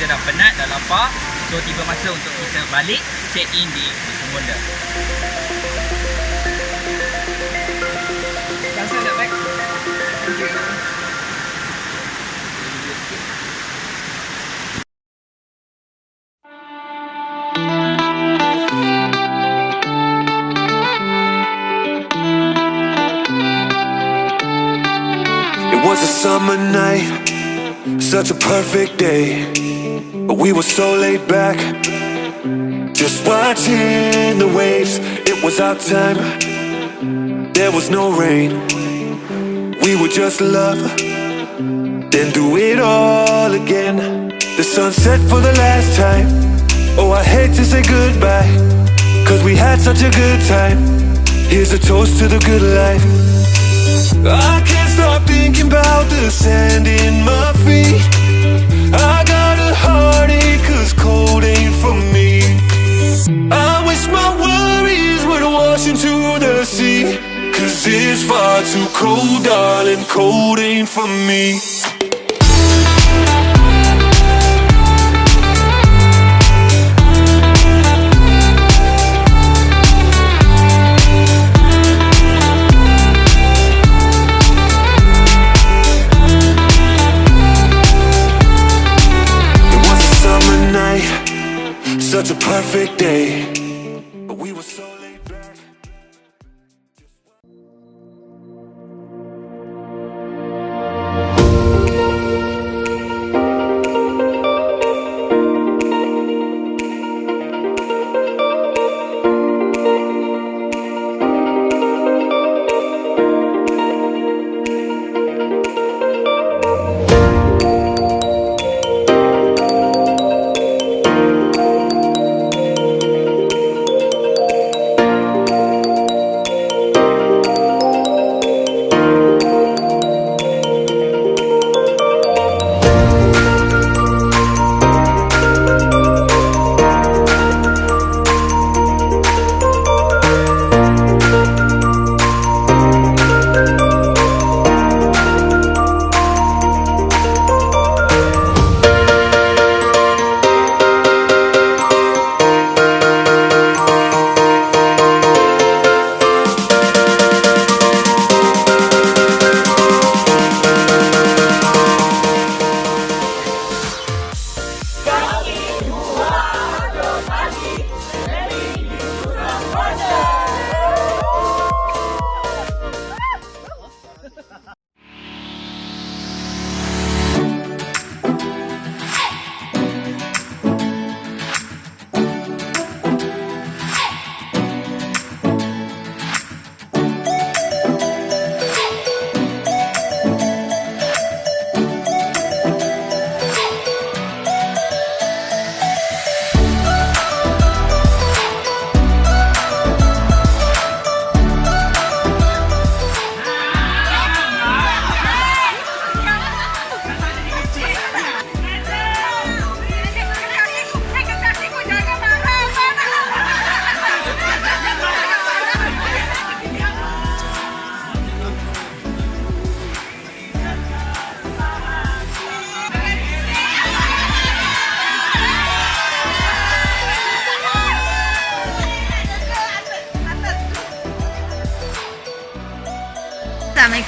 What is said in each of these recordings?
kita dah penat, dah lapar. So tiba masa untuk kita balik check in di DUSUN BONDA. Langsung nak back. It was a summer night, such a perfect day. But we were so laid back, just watching the waves. It was our time, there was no rain. We would just love, then do it all again. The sun set for the last time. Oh, I hate to say goodbye, cause we had such a good time. Here's a toast to the good life. I can't stop thinking about the sand in my feet. I got a heartache cause cold ain't for me. I wish my worries would wash into the sea, cause it's far too cold, darling, cold ain't for me. Such a perfect day, but we were so laid back.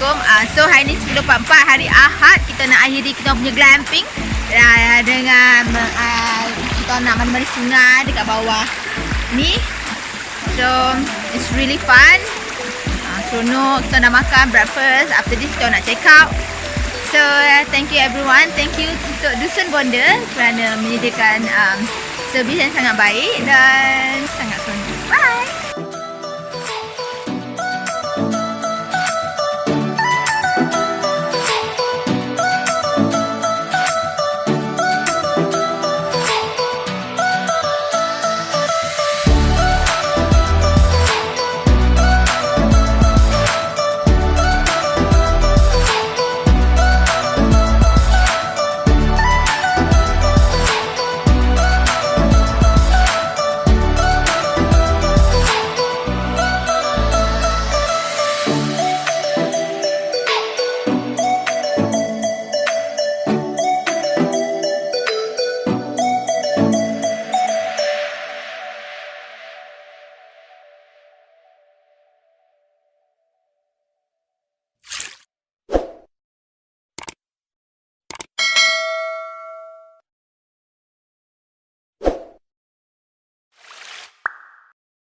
Assalamualaikum. So hari ni 10.44 hari Ahad, kita nak akhiri kita punya glamping dengan kita nak mandi-mandi sungai dekat bawah ni. So it's really fun. Seronok, kita nak makan breakfast. After this kita nak check out. So thank you everyone. Thank you untuk Dusun Bonda kerana menyediakan servis yang sangat baik dan sangat